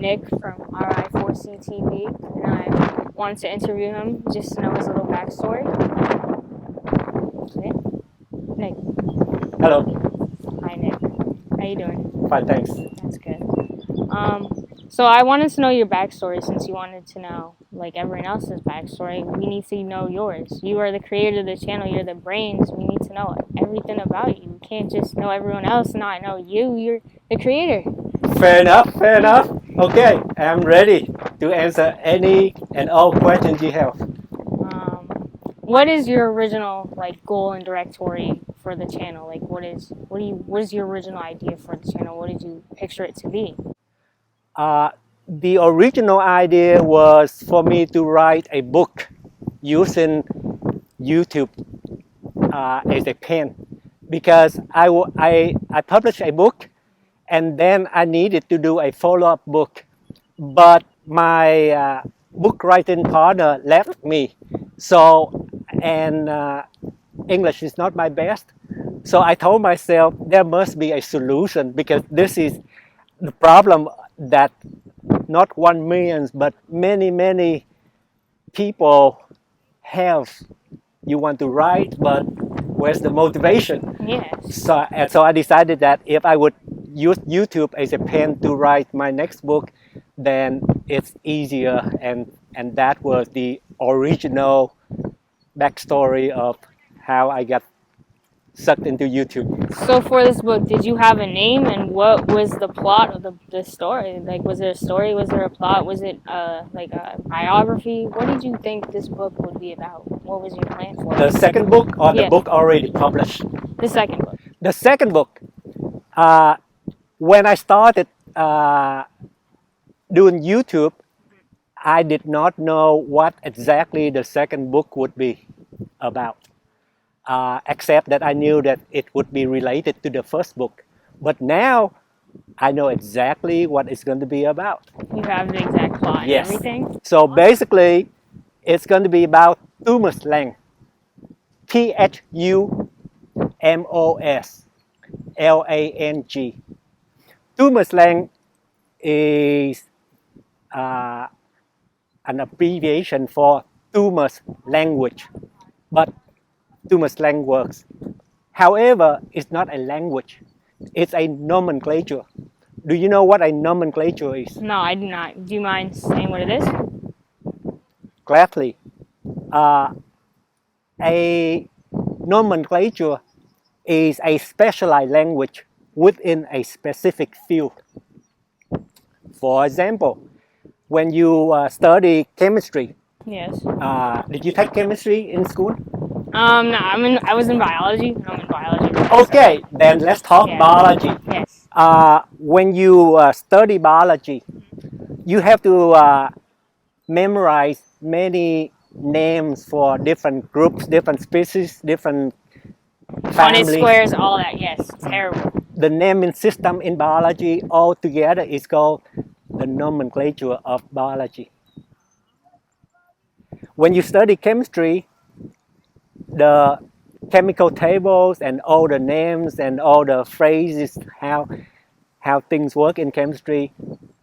Nick from RI4C TV, and I wanted to interview him just to know his little backstory. Nick. Hello. Hi, Nick. How you doing? Fine, thanks. That's good. So I wanted to know your backstory since you wanted to know like everyone else's backstory. We need to know yours. You are the creator of the channel. You're the brains. We need to know everything about you. We can't just know everyone else and not know you. You're the creator. Fair enough, fair enough. Okay, I'm ready to answer any and all questions you have. What is your original like goal and directory for the channel? Like what is your original idea for the channel? What did you picture it to be? The original idea was for me to write a book using YouTube as a pen, because I published a book and then I needed to do a follow-up book, but my book writing partner left me, and English is not my best, so I told myself there must be a solution, because this is the problem that not 1 million but many people have. You want to write, but where's the motivation? Yes. So I decided that if I would use YouTube as a pen to write my next book, then it's easier, and that was the original backstory of how I got sucked into YouTube. So for this book, did you have a name, and what was the plot of the story? Like, was there a story? Was there a plot? Was it like a biography? What did you think this book would be about? What was your plan for it? The second book, or the book already published? The second book. The second book. When I started doing YouTube, I did not know what exactly the second book would be about. Except that I knew that it would be related to the first book. But now I know exactly what it's going to be about. You have the exact plot and everything? So basically, it's going to be about tumor slang. THUMOSLANG. Tumor slang is an abbreviation for tumors language, but tumor slang works. However, it's not a language, it's a nomenclature. Do you know what a nomenclature is? No, I do not. Do you mind saying what it is? Gladly. A nomenclature is a specialized language within a specific field. For example, when you study chemistry. Yes. Did you take chemistry in school? No, I was in biology. I'm in biology. Okay, then let's talk biology. Yes. When you study biology, you have to memorize many names for different groups, different species, different families. Punnett squares, all that. Yes, it's terrible. The naming system in biology altogether is called the nomenclature of biology. When you study chemistry, the chemical tables and all the names and all the phrases, how things work in chemistry,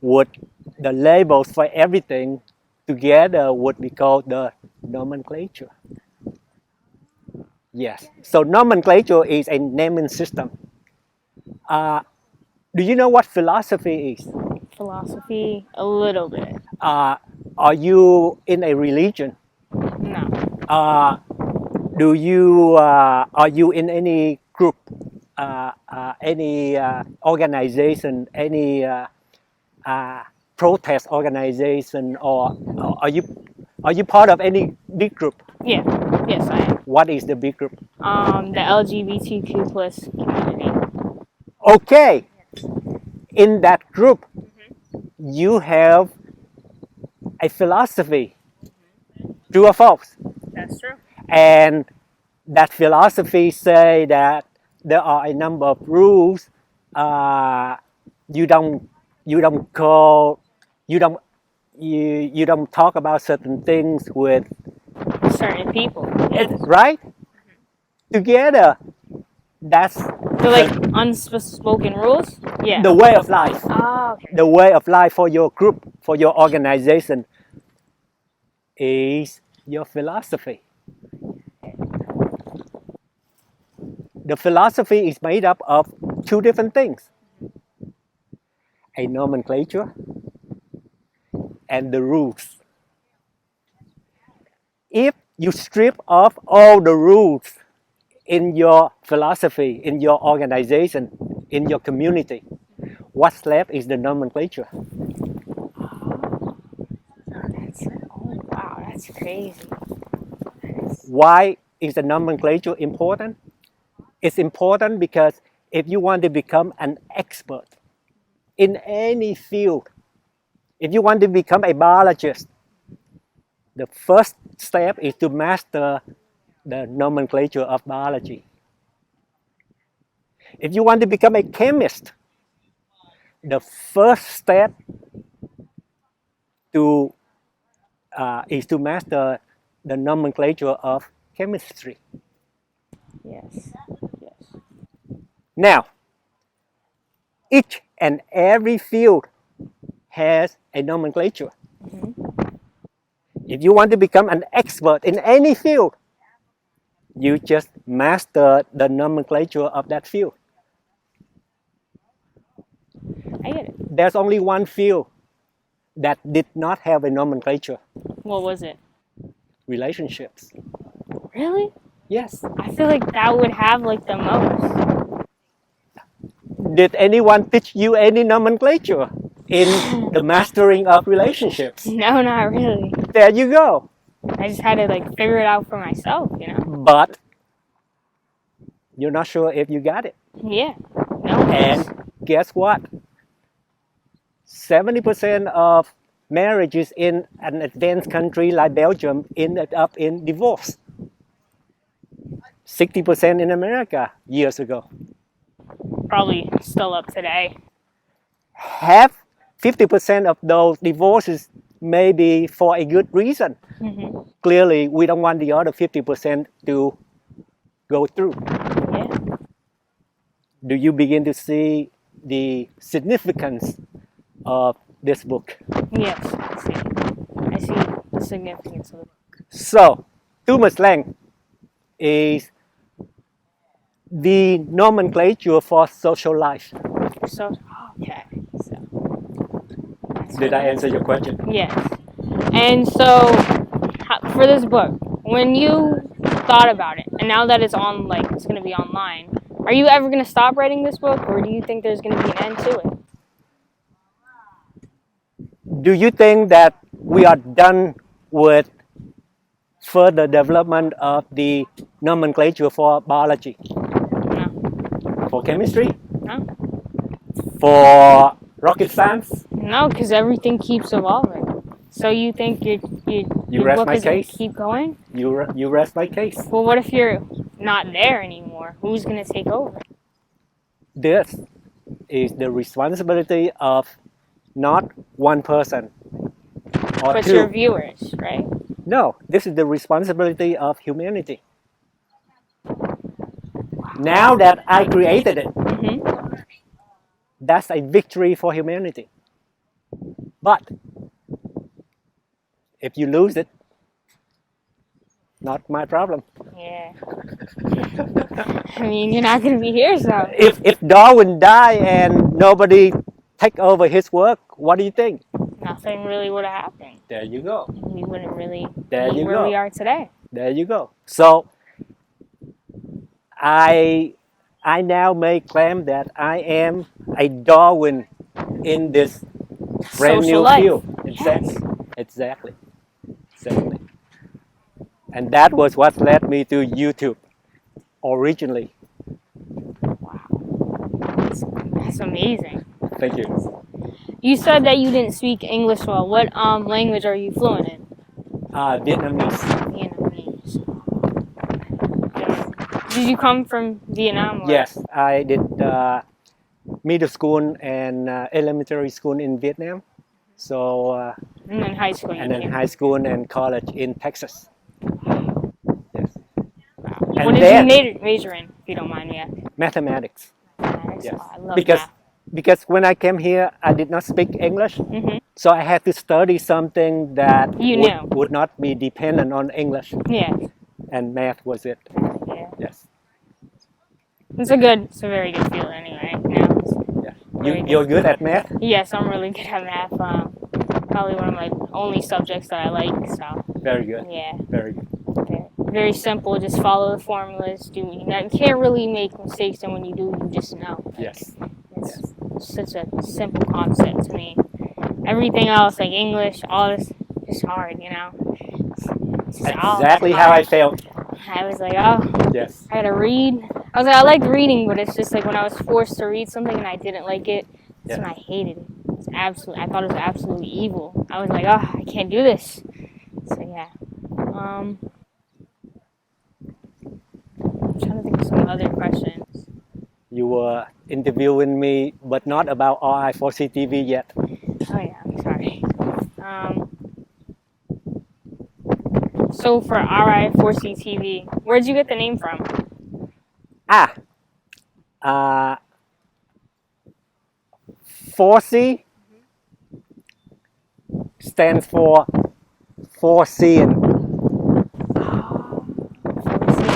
the labels for everything together would be called the nomenclature. Yes, so nomenclature is a naming system. Do you know what philosophy is? Philosophy, a little bit. Are you in a religion? No. Are you in any group, any organization, any protest organization, or are you part of any big group? Yeah. Yes, I am. What is the big group? The LGBTQ plus community. Okay. In that group, you have a philosophy. True or false? That's true. And that philosophy say that there are a number of rules. You don't talk about certain things with certain people. right? Together, that's So like unspoken rules? Yeah. The way of life. Oh, okay. The way of life for your group, for your organization is your philosophy. The philosophy is made up of two different things: a nomenclature and the rules. If you strip off all the rules in your philosophy, in your organization, in your community, what's left is the nomenclature. Oh, wow, that's crazy. Why is the nomenclature important? It's important because if you want to become an expert in any field, if you want to become a biologist, the first step is to master the nomenclature of biology. If you want to become a chemist, the first step is to master the nomenclature of chemistry. Yes. Yes. Now, each and every field has a nomenclature. If you want to become an expert in any field, you just master the nomenclature of that field. I get it. There's only one field that did not have a nomenclature: What was it? relationships. Really? Yes. I feel like that would have like the most. Did anyone teach you any nomenclature in the mastering of relationships? No, not really. There you go. I just had to like figure it out for myself, you know? But you're not sure if you got it. Yeah. No. And guess what? 70% of marriages in an advanced country like Belgium ended up in divorce. 60% in America years ago. Probably still up today. Half, 50% of those divorces may be for a good reason. Clearly, we don't want the other 50% to go through. Yeah. Do you begin to see the significance of this book? Yes, I see. I see the significance of it. So, too much length is the nomenclature for social life. So, okay. So, Did I answer your question? yes. And so, for this book, when you thought about it, and now that it's on, like, it's going to be online, are you ever going to stop writing this book, or do you think there's going to be an end to it? Do you think that we are done with further development of the nomenclature for biology? No. For chemistry? No. For rocket science? No, because everything keeps evolving. So you think your rest book my is going case. to keep going? You rest my case. Well, what if you're not there anymore? Who's going to take over? This is the responsibility of not one person or But two. your viewers, right? No, this is the responsibility of humanity. Now that I created it, that's a victory for humanity. But if you lose it, not my problem. Yeah. I mean, you're not going to be here, so. If Darwin died and nobody take over his work, what do you think? Nothing really would have happened. There you go. We wouldn't really There be you where go. we are today. There you go. So I now may claim that I am a Darwin in this brand Social new life. field. Exactly. Yes. Exactly. And that was what led me to YouTube originally. Wow. That's amazing. Thank you. You said that you didn't speak English well. What language are you fluent in? Vietnamese. Vietnamese. Did you come from Vietnam? Or? Yes, I did middle school and elementary school in Vietnam. So And then high school. and then high school and college in Texas. Yes. Wow. And What did then, you major in? you don't mind me asking? Mathematics. Mathematics? Yes. Oh, I love Because when I came here, I did not speak English, math. so I had to study something that You knew. would not be dependent on English, Yeah. and math was it. Yeah. Yes. It's a very good field anyway. Now it's Yes. very You're good at math. Yes, I'm really good at math. Probably one of my only subjects that I like. So Very good. yeah, Very good. very simple. Just follow the formulas. You can't really make mistakes, and when you do, you just know. Yes. It's such a simple concept to me. Everything else, like English, all this, just hard. It's just Exactly how I felt. I was like, oh, Yes. I gotta read. I was like, I liked reading, but it's just like when I was forced to read something and I didn't like it, that's when I hated it. I thought it was absolutely evil. I was like, oh, I can't do this. So yeah. I'm trying to think of some other questions. You were interviewing me, but not about RI4C TV yet. Oh yeah, I'm sorry. So for RI4C TV, where'd you get the name from? 4C stands for 4Seeing.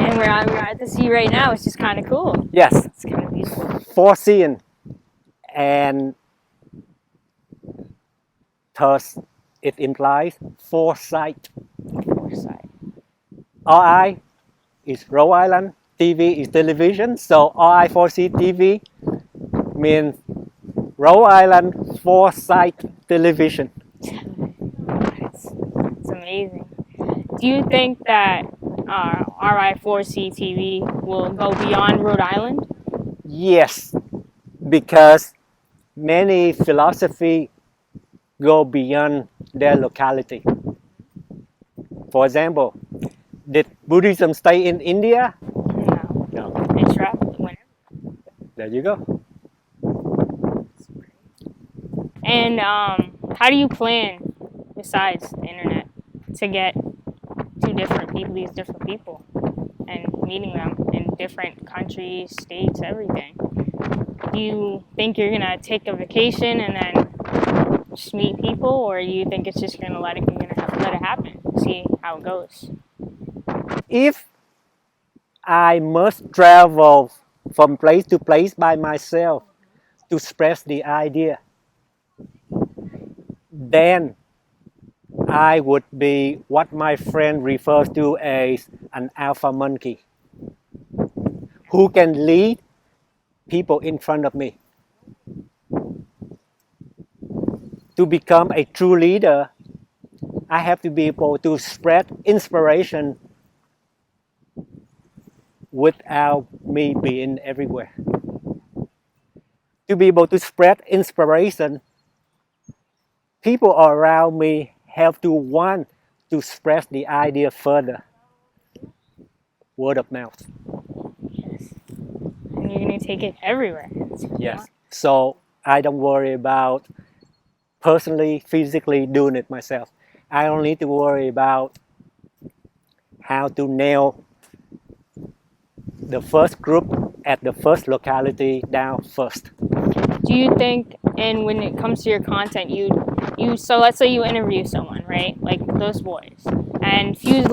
And we're at the sea right now. It's just kind of cool. Yes. It's kind of beautiful. 4Seeing, and thus it implies foresight. Foresight. RI is Rhode Island, TV is television, so RI4C TV means Rhode Island Foresight Television. It's amazing. Do you think that RI4C TV will go beyond Rhode Island? Yes, because many philosophy go beyond their locality. For example, did Buddhism stay in India? No. It traveled whenever. There you go. And how do you plan, besides the internet, to get to these different people, and meeting them in different countries, states, everything? Do you think you're gonna take a vacation and then just meet people, or do you think it's just gonna let it happen, see how it goes? If I must travel from place to place by myself to spread the idea, then I would be what my friend refers to as an alpha monkey, who can lead people in front of me. To become a true leader, I have to be able to spread inspiration without me being everywhere. To be able to spread inspiration, people around me have to want to spread the idea further. Word of mouth. Yes. And you're gonna take it everywhere. Yes. So I don't worry about personally, physically doing it myself. I don't need to worry about how to nail the first group at the first locality down first. Do you think, and when it comes to your content, so let's say you interview someone, right? Like those boys, and years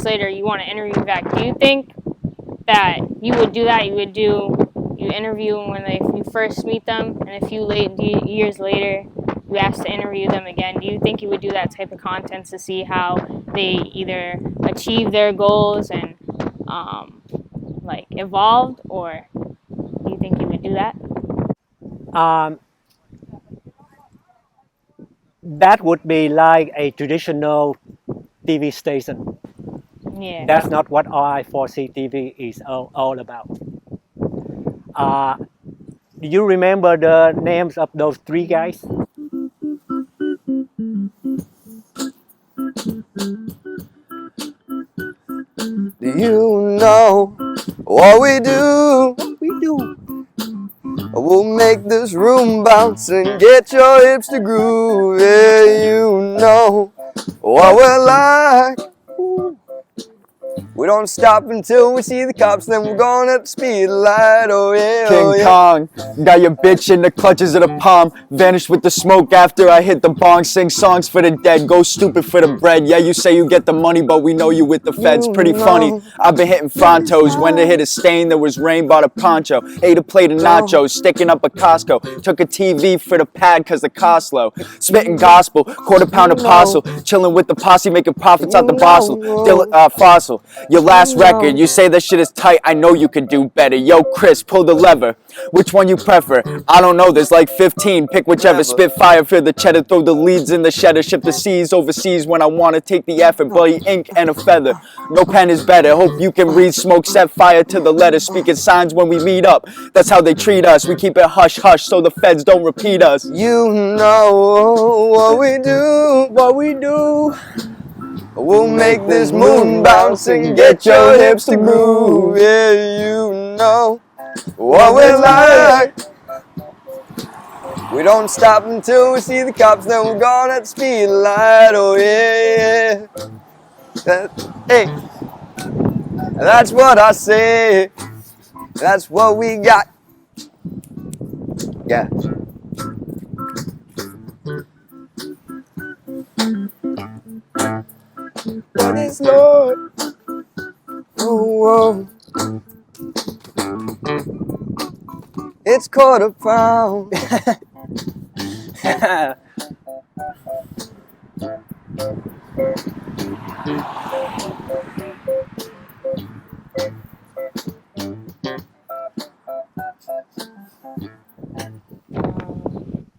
later you want to interview back. Do you think that you would do that? You interview them when you first meet them, and a few years later you ask to interview them again. Do you think you would do that type of content to see how they either achieve their goals and evolved, or do you think you would do that? That would be like a traditional TV station. Yeah. That's not what RI4C TV is all about. Do you remember the names of those three guys? Do you know what we do? We'll make this room bounce and get your hips to groove. Yeah, you know what we're like. We don't stop until we see the cops, then we're going at the speed of light. Oh yeah, oh King yeah. Kong, got your bitch in the clutches of the palm. Vanished with the smoke after I hit the bong. Sing songs for the dead, go stupid for the bread. Yeah, you say you get the money, but we know you with the feds. You Pretty know. funny, I've been hitting Frontos. When to hit a stain, there was rain, bought a poncho. Ate a plate of nachos, sticking up a Costco. Took a TV for the pad cause the cost low. Spitting gospel, quarter pound apostle. Chilling with the posse, making profits out the fossil. Your last record, you say that shit is tight, I know you could do better. Yo, Chris, pull the lever. Which one you prefer? I don't know, there's like 15. Pick whichever. Never. Spit fire, fear the cheddar. Throw the leads in the shedder. Ship the seas overseas when I want to take the effort. Bloody ink and a feather. No pen is better. Hope you can read. Smoke, set fire to the letter. Speaking signs when we meet up. That's how they treat us. We keep it hush hush so the feds don't repeat us. You know what we do. What we do. We'll make this moon bounce and get your hips to groove. Yeah, you know what we're like. We don't stop until we see the cops, then we're gone at the speed of light. Oh yeah, yeah. Hey, that's what I say. That's what we got. Yeah. What is Lord? Oh, whoa. It's quarter pound.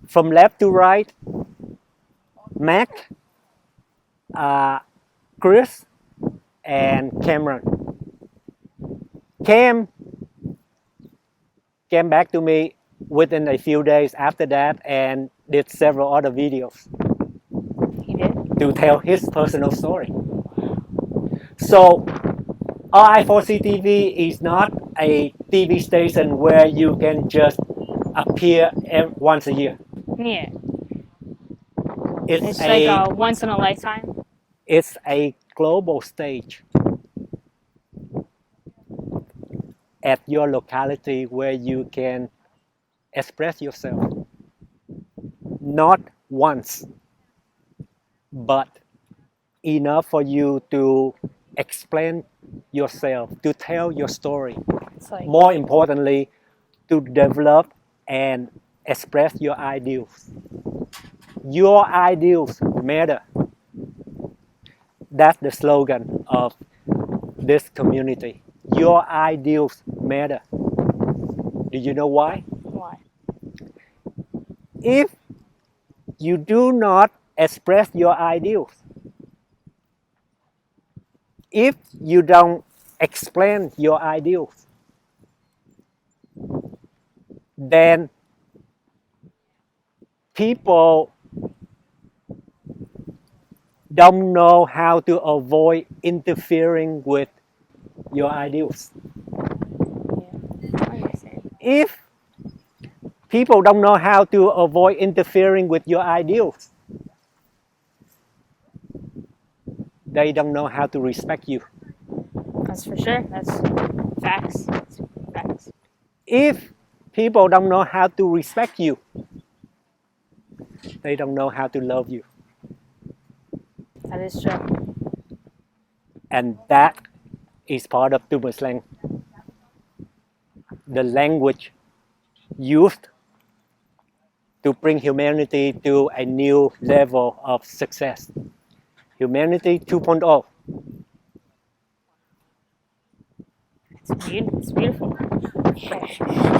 From left to right, Mac, Chris, and Cameron. Cam came back to me within a few days after that and did several other videos He did. to tell his personal story. So RI4C TV is not a TV station where you can just appear once a year. Yeah. It's It's like a once in a lifetime. It's a global stage at your locality where you can express yourself. Not once, but enough for you to explain yourself, to tell your story. It's like More importantly, to develop and express your ideals. Your ideals matter. That's the slogan of this community. Your ideals matter. Do you know why? why? If you do not express your ideals, if you don't explain your ideals, then people don't know how to avoid interfering with your ideals. Yeah. I understand. If people don't know how to avoid interfering with your ideals, they don't know how to respect you. That's for sure. That's facts. That's facts. If people don't know how to respect you, they don't know how to love you. That is true. And that is part of Tumor slang. The language used to bring humanity to a new level of success. Humanity 2.0. It's beautiful.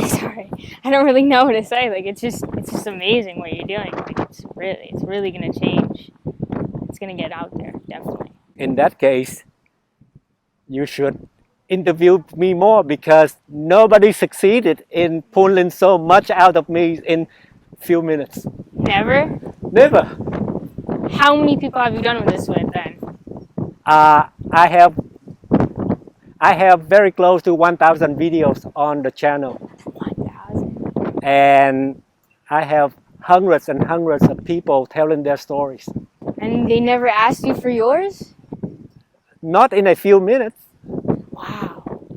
Sorry, I don't really know what to say. Like it's just amazing what you're doing. Like it's really gonna change. It's gonna get out there, definitely. In that case, you should interview me more because nobody succeeded in pulling so much out of me in few minutes. Never. Never. How many people have you done this with then? I have very close to 1,000 videos on the channel, 1,000. and I have hundreds and hundreds of people telling their stories. And they never asked you for yours? Not in a few minutes.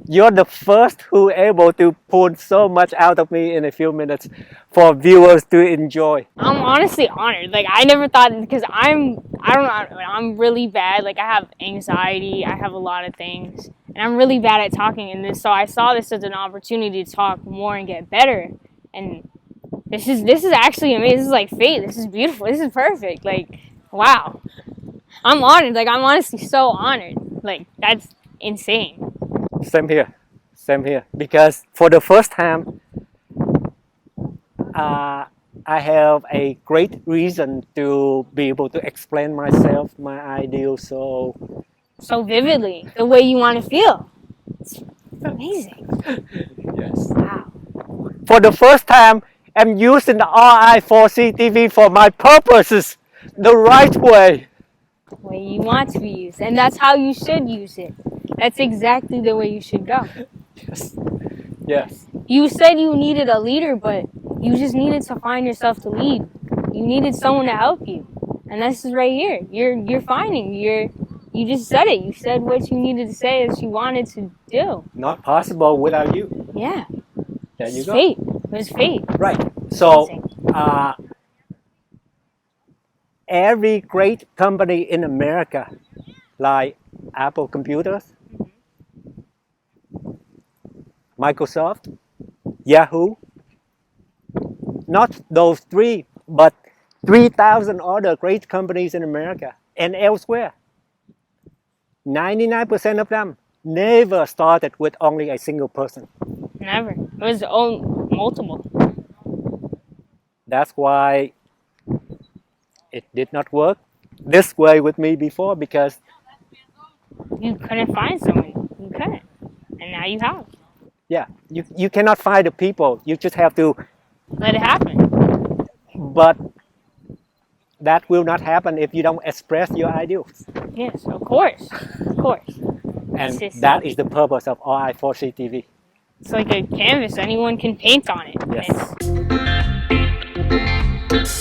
You're the first who able to pull so much out of me in a few minutes for viewers to enjoy. I'm honestly honored. Like I never thought because I don't know, I'm really bad. Like I have anxiety, I have a lot of things, and I'm really bad at talking. And this, so I saw this as an opportunity to talk more and get better. And this is actually amazing. This is like fate. This is beautiful. This is perfect. Like wow, I'm honored. Like I'm honestly so honored. Like that's insane. Same here, same here. Because for the first time, I have a great reason to be able to explain myself, my ideals. So vividly, the way you want to feel. It's amazing. Yes. Wow. For the first time, I'm using the RI4C TV for my purposes, the right way. The way you want to be used, and that's how you should use it. That's exactly the way you should go. Yes. Yes. You said you needed a leader, but you just needed to find yourself to lead. You needed someone to help you, and this is right here. You're finding. You just said it. You said what you needed to say as you wanted to do. Not possible without you. Yeah. There you It's go. fate. It was fate. Right. So, Amazing. every great company in America, like Apple Computers, Microsoft, Yahoo, not those three, but 3,000 other great companies in America and elsewhere. 99% of them never started with only a single person. Never. It was multiple. That's why it did not work this way with me before, because You couldn't find someone. You couldn't, and now you have. yeah, you cannot find the people. You just have to, Let it happen. but that will not happen if you don't express your ideals. Yes, of course. Of course. And It's just- that is the purpose of RI4C TV. It's like a canvas. Anyone can paint on it. Yes. It's